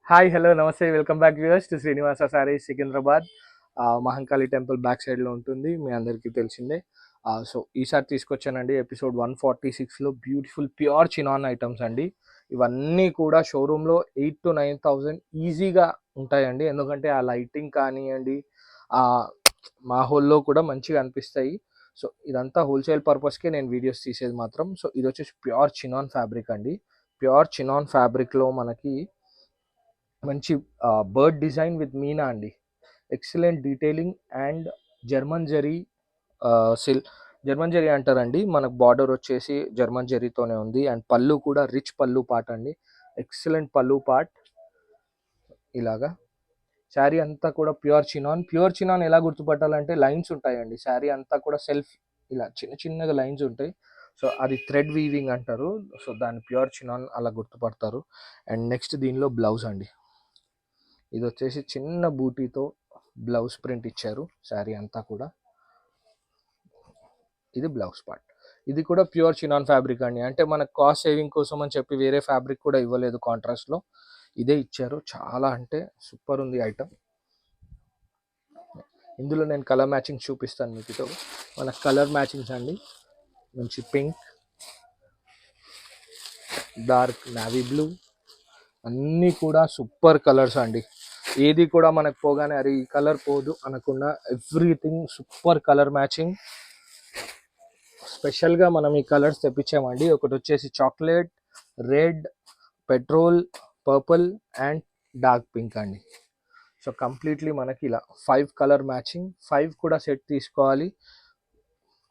Hi hello నమస్తే welcome back viewers to Srinivasa Sarees Secunderabad. Mahankali temple back సైడ్లో ఉంటుంది, మీ అందరికీ తెలిసిందే. సో ఈసారి తీసుకొచ్చానండి ఎపిసోడ్ 146లో బ్యూటిఫుల్ ప్యూర్ చినాన్ ఐటమ్స్ అండి. ఇవన్నీ కూడా షోరూంలో 8,000 to 9,000 ఈజీగా ఉంటాయండి. ఎందుకంటే ఆ లైటింగ్ కానివ్వండి, ఆ మాహోల్లో కూడా మంచిగా అనిపిస్తాయి. సో ఇదంతా హోల్సేల్ పర్పస్కే నేను వీడియోస్ తీసేది మాత్రం. సో ఇది వచ్చేసి ప్యూర్ చినాన్ ఫ్యాబ్రిక్ అండి. ప్యూర్ చినాన్ ఫ్యాబ్రిక్లో మనకి మంచి బర్డ్ డిజైన్ విత్ మీనా అండి. Excellent detailing and German zari సిల్ జర్మన్ జరీ అంటారండి. మనకు బార్డర్ వచ్చేసి జర్మన్ జరీతోనే ఉంది. అండ్ పళ్ళు కూడా రిచ్ పళ్ళు పార్ట్ అండి. ఎక్సలెంట్ పళ్ళు పార్ట్. ఇలాగా శారీ అంతా కూడా ప్యూర్ చినాన్. ప్యూర్ చినాన్ ఎలా గుర్తుపట్టాలంటే లైన్స్ ఉంటాయండి. శారీ అంతా కూడా సెల్ఫ్ ఇలా చిన్న చిన్నగా లైన్స్ ఉంటాయి. సో అది థ్రెడ్ వీవింగ్ అంటారు. సో దాన్ని ప్యూర్ చినాన్ అలా గుర్తుపడతారు. అండ్ నెక్స్ట్ దీనిలో బ్లౌజ్ అండి. ఇది వచ్చేసి చిన్న బూటీతో బ్లౌజ్ ప్రింట్ ఇచ్చారు శారీ అంతా కూడా. ఇది బ్లౌజ్ పార్ట్. ఇది కూడా ప్యూర్ చినాన్ ఫ్యాబ్రిక్ అండి. అంటే మనకు కాస్ట్ సేవింగ్ కోసం అని చెప్పి వేరే ఫ్యాబ్రిక్ కూడా ఇవ్వలేదు, కాంట్రాస్ట్లో ఇదే ఇచ్చారు. చాలా అంటే సూపర్ ఉంది ఐటమ్. ఇందులో నేను కలర్ మ్యాచింగ్ చూపిస్తాను మీకు. మన కలర్ మ్యాచింగ్స్ అండి. మంచి పింక్, డార్క్ నావీ బ్లూ, అన్నీ కూడా సూపర్ కలర్స్ అండి. ఏది కూడా మనకు పోగానే అరే ఈ కలర్ పోదు అనకుండా ఎవ్రీథింగ్ సూపర్ కలర్ మ్యాచింగ్. స్పెషల్గా మనం ఈ కలర్స్ తెప్పించామండి. ఒకటి వచ్చేసి chocolate, red, petrol, purple and dark pink అండి. సో కంప్లీట్లీ మనకి ఇలా 5 కలర్ మ్యాచింగ్. 5 కూడా సెట్ తీసుకోవాలి.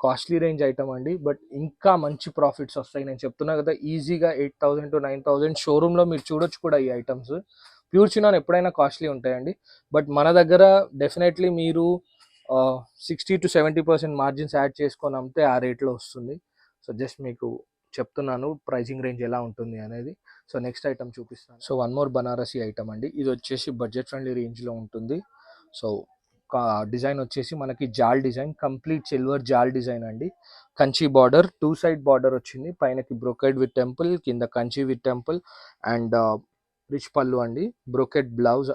కాస్ట్లీ రేంజ్ ఐటమ్ అండి, బట్ ఇంకా మంచి ప్రాఫిట్స్ వస్తాయి. నేను చెప్తున్నా కదా, ఈజీగా 8,000 to 9,000 షోరూంలో మీరు చూడొచ్చు కూడా ఈ ఐటమ్స్. ప్యూర్ చినాన్ ఎప్పుడైనా కాస్ట్లీ ఉంటాయండి, బట్ మన దగ్గర డెఫినెట్లీ మీరు 60 to 70% మార్జిన్స్ యాడ్ చేసుకొని అమ్మితే ఆ రేట్లో వస్తుంది. సో జస్ట్ మీకు చెప్తున్నాను ప్రైజింగ్ రేంజ్ ఎలా ఉంటుంది అనేది. సో నెక్స్ట్ ఐటమ్ చూపిస్తాను. So one more Banarasi item అండి. ఇది వచ్చేసి బడ్జెట్ ఫ్రెండ్లీ రేంజ్లో ఉంటుంది. సో డిజైన్ వచ్చేసి మనకి జాల్ డిజైన్, కంప్లీట్ సిల్వర్ జాల్ డిజైన్ అండి. కంచి బార్డర్, 2 సైడ్ బార్డర్ వచ్చింది. పైనకి బ్రోకెడ్ విత్ టెంపుల్, కింద Kanchi with temple and rich పళ్ళు అండి. బ్రోకెడ్ బ్లౌజ్,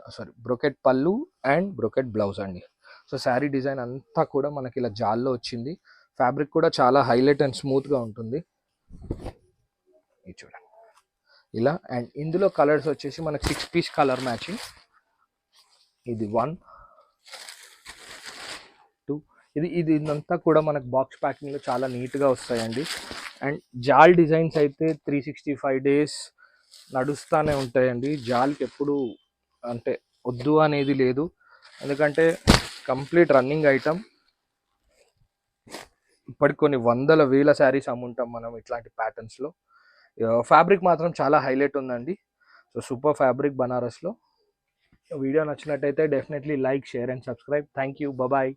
బ్రోకెడ్ పళ్ళు అండ్ బ్రోకెడ్ బ్లౌజ్ అండి. సో శారీ డిజైన్ అంతా కూడా మనకి ఇలా జాల్లో వచ్చింది. ఫ్యాబ్రిక్ కూడా చాలా హైలైట్ అండ్ స్మూత్గా ఉంటుంది. ఇది చూడండి ఇలా. అండ్ ఇందులో కలర్స్ వచ్చేసి మనకి 6 పీస్ కలర్ మ్యాచింగ్. ఇది 1, 2, ఇది ఇదంతా కూడా మనకు బాక్స్ ప్యాకింగ్లో చాలా నీట్గా వస్తాయండి. అండ్ జాల్ డిజైన్స్ అయితే 365 days నడుస్తూనే ఉంటాయండి. జాల్కి ఎప్పుడు అంటే వద్దు అనేది లేదు, ఎందుకంటే కంప్లీట్ రన్నింగ్ ఐటమ్. ఇప్పటికి కొన్ని వందల వేల శారీస్ అమ్ముంటాం మనం ఇట్లాంటి ప్యాటర్న్స్లో. ఫ్యాబ్రిక్ మాత్రం చాలా హైలైట్ ఉందండి. సో సూపర్ ఫ్యాబ్రిక్ బనారస్లో. వీడియో నచ్చినట్టయితే definitely like, share and subscribe. Thank you, bye.